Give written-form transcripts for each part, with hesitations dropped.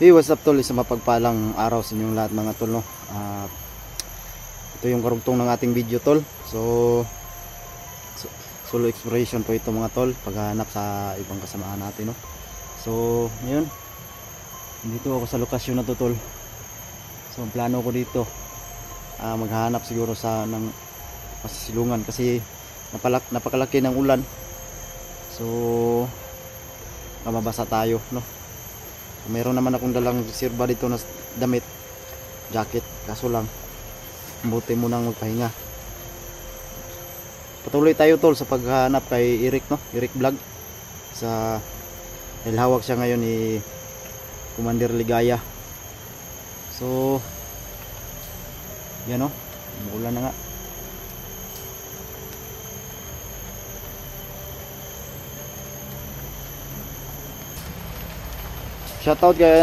Hey, what's up tol? Isang mapagpalang araw sa inyong lahat mga tol, no? Ito yung karugtong ng ating video tol. Solo exploration po ito mga tol, paghahanap sa ibang kasamaan natin, no? So ngayon dito ako sa lokasyon na to tol. So ang plano ko dito maghahanap siguro sa ng pasisilungan kasi napakalaki ng ulan. So mababasa tayo, no? Meron naman akong dalang reserva dito na damit, jacket, kaso lang buti mo nang magpahinga. Patuloy tayo tol sa paghanap kay Eric, no? Eric Vlog sa dahil hawak siya ngayon ni Commander Ligaya. So yan, no? Umuulan na nga. Shoutout kay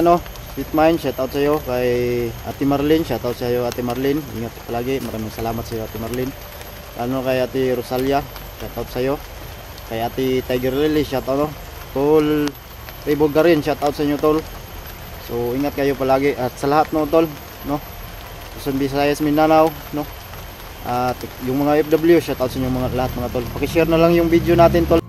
Sweetmind, shoutout sa iyo kay Ate Marlene, shoutout sa iyo Ate Marlene. Ingat palagi. Maraming salamat sa iyo Ate Marlene. Lalo kay Ate Rosalia, shoutout sa iyo. Kay Ate Tiger Lily, shoutout, no. Tol Ribogarin, shoutout sa inyo tol. So ingat kayo palagi at sa lahat, no tol, no. Luzon, Visayas, Mindanao, no. At yung mga FW, shoutout sa inyo lahat mga tol. Paki-share na lang yung video natin tol.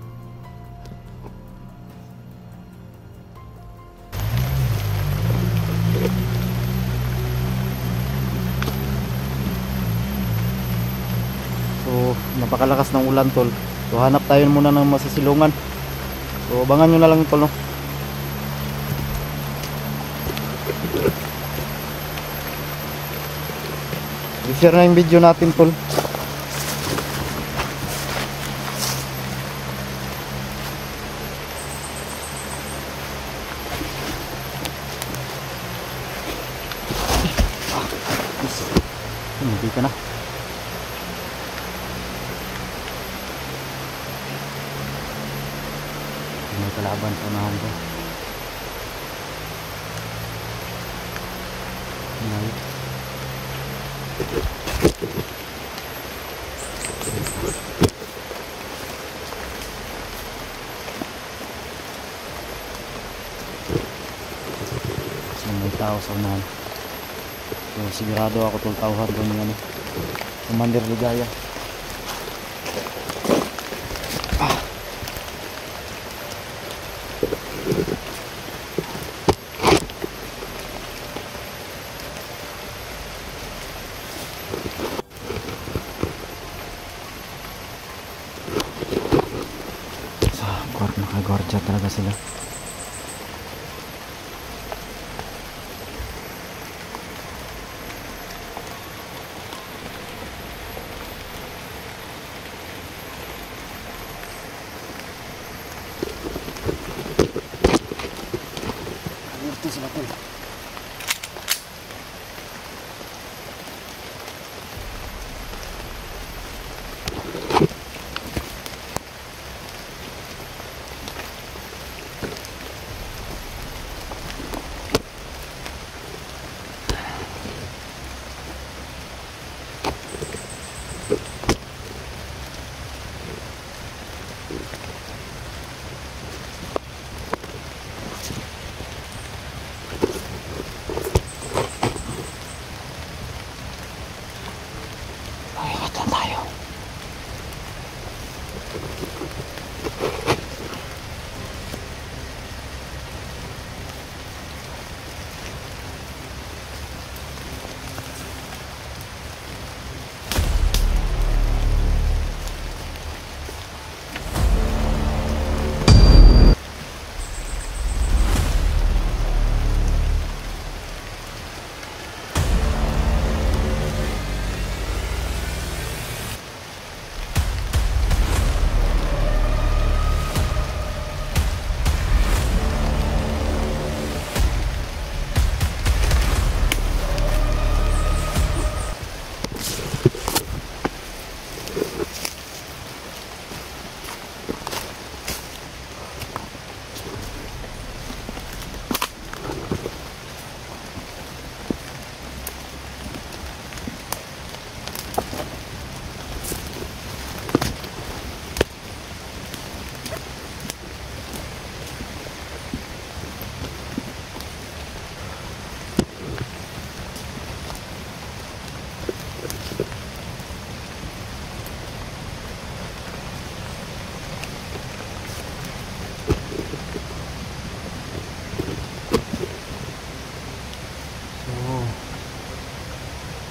Napakalakas ng ulan tol. So hanap tayo muna ng masasilungan. So abangan nyo na lang tol, no. I-share na yung video natin tol. Hindi ka na. May kalaban sa unahan ko. Ngayon. So may tao sa unahan. So sigurado ako tultawhan ko ng Commander Ligaya. Nakagordya talaga sila. Ito sila tol.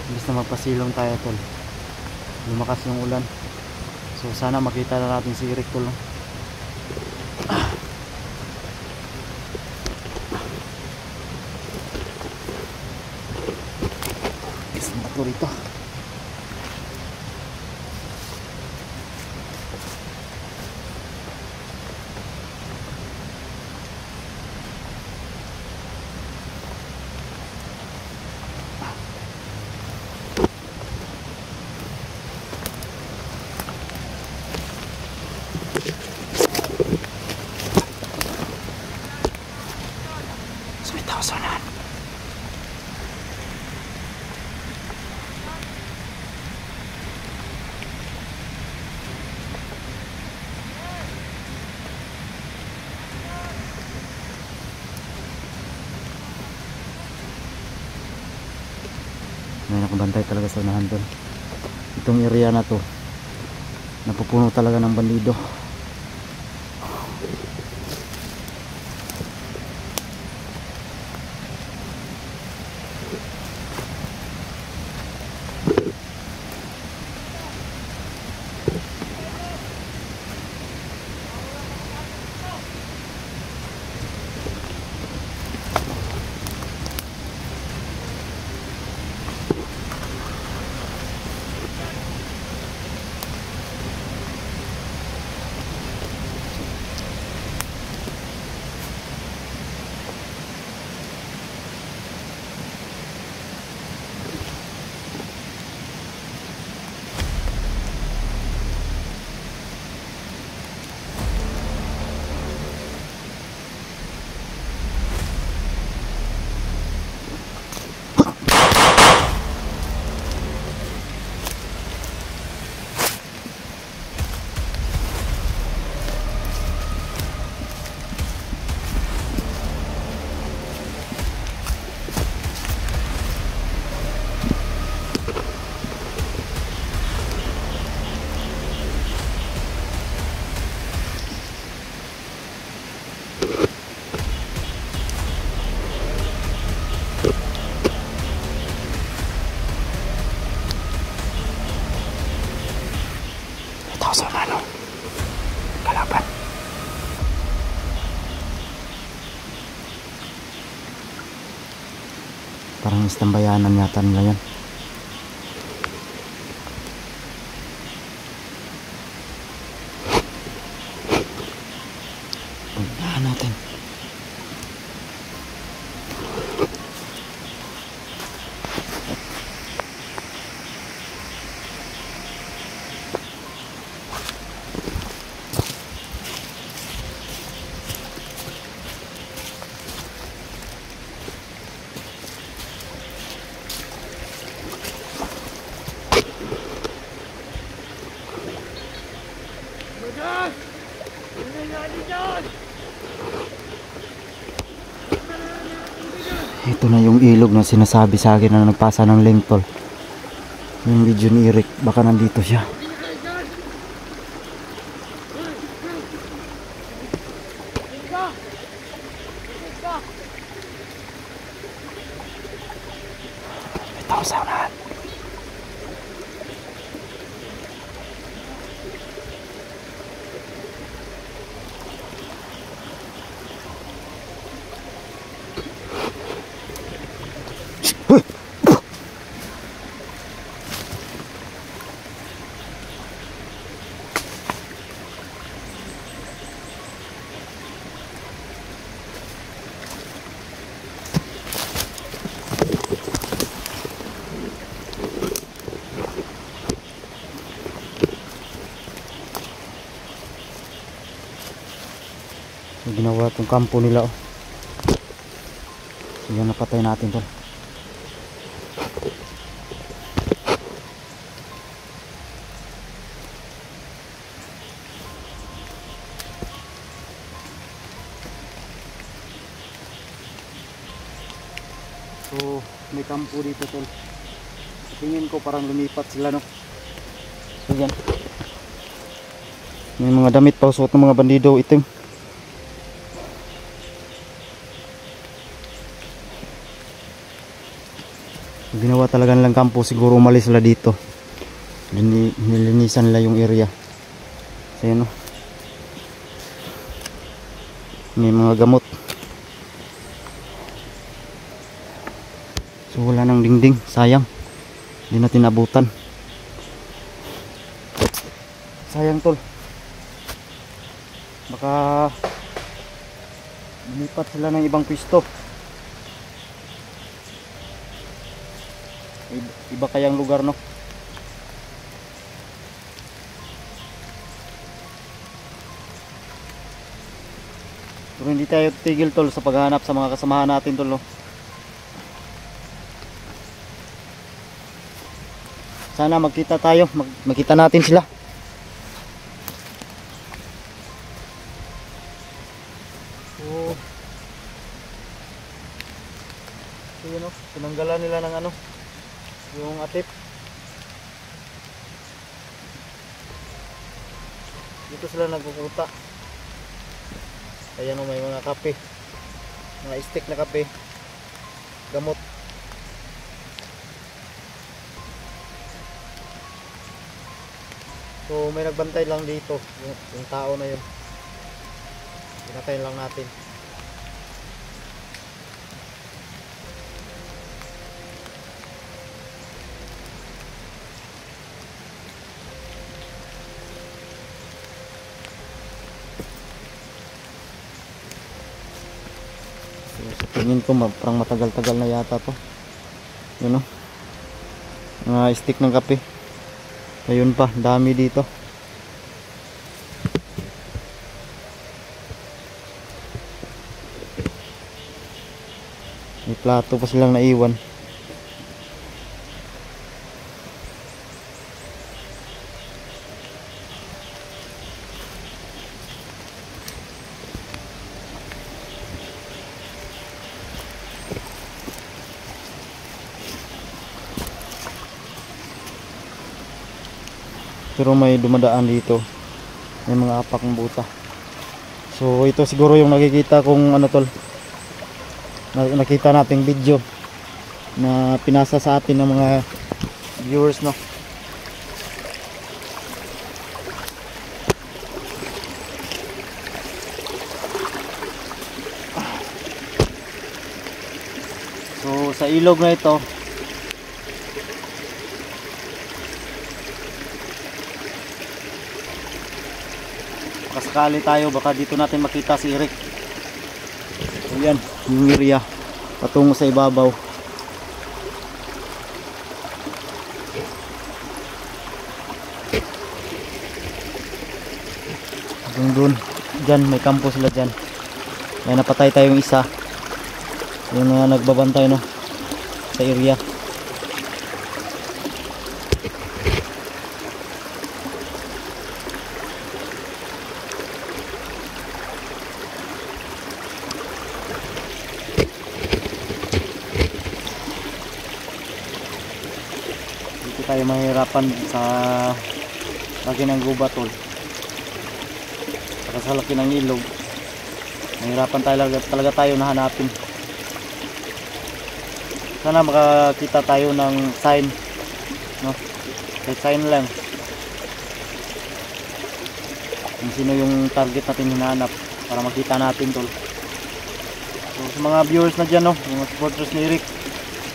Imbis na magpasilong tayo tol, lumakas yung ulan. So sana makita na natin si Eric tol. Isang bato rito. Sonan. May nakabantay talaga sa unahan doon. Itong area na to napupuno talaga ng bandido. Sa ano kalaban, parang istambayanan yata nila yan. Puntahan natin. Ito na yung ilog na sinasabi sa akin na nagpasa ng link tol. Yung video ni Eric, baka nandito siya. Ito sa unahan. Ginawa itong kampo nila, oh. So yan, napatay natin to. So may kampo dito tol. Tingin ko parang lumipat sila, no. So yan, may mga damit pa suot ng mga bandido itim. Ginawa talaga nilang kampo, siguro umalis sila dito. Nilinisan nila yung area. So yun, may mga gamot. So wala nang dingding, sayang. Hindi natin abutan. Sayang tol. Baka lumipat sila ng ibang pwesto. Iba kayang lugar, no? Pero hindi tayo tigil tol sa paghahanap sa mga kasamahan natin tol, no? Sana magkita tayo, magkita natin sila. So yun, no? Tinanggalan nila ng ano, yung atip. Dito sila nagkukuta. Ayan, may mga kape, mga stick na kape, gamot. So may nagbantay lang dito, yung tao na yun. Pinatayin lang natin. Sa tingin ko parang matagal-tagal na yata to. Yun, no? Mga stick ng kape. Ayun pa, dami dito. May plato pa silang naiwan. Pero may dumadaan dito, may mga apak ng buta. So ito siguro yung nakikita kong ano tol, nakita nating video na pinasa sa atin ng mga viewers, no? So sa ilog na ito, kasakali tayo, baka dito natin makita si Eric. So yan, yung area patungo sa ibabaw. Doon, dyan, may kampo sila dyan. May napatay tayong isa. Yung nagbabantay, no, sa area. Tayo mahirapan sa laki ng gubat tol, saka sa laki ng ilog. Mahirapan talaga tayo na hanapin. Sana makakita tayo ng sign, no? Kahit sign lang kung sino yung target natin hinahanap para makita natin tol. So sa mga viewers na dyan, no, mga supporters ni Eric,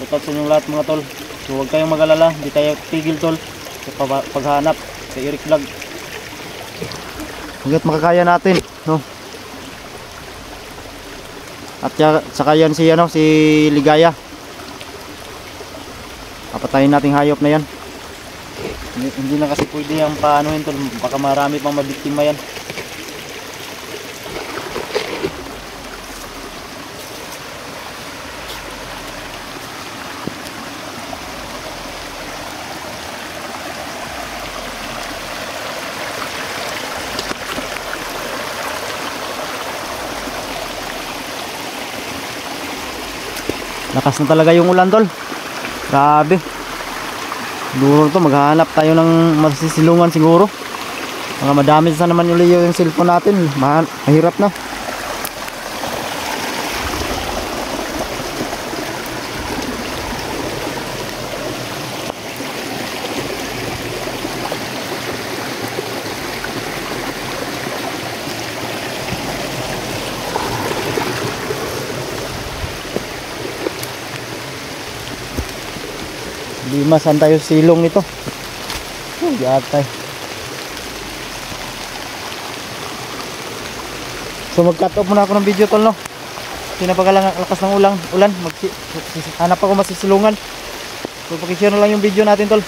shout out sa inyong lahat mga tol. So huwag kayong mag-alala, hindi tayo tigil tol sa paghanap sa Eric Vlog. Hanggat makakaya natin, no? At saka yan si, ano, si Ligaya. Papatayin nating hayop na yan. Hindi na kasi pwede yung paano yun tol, baka marami pang mabiktima yan. Lakas na talaga yung ulan tol. Grabe. Siguro to maghahanap tayo ng masisilungan siguro. Mga madami sa naman uli yung cellphone natin. Mahirap na. Lima, saan tayo silong nito? Yatay. So mag-cut off muna ako ng video tol no. Pinapagalang lakas ng ulan. Hanap ako masisilungan. So pakishare na lang yung video natin tol.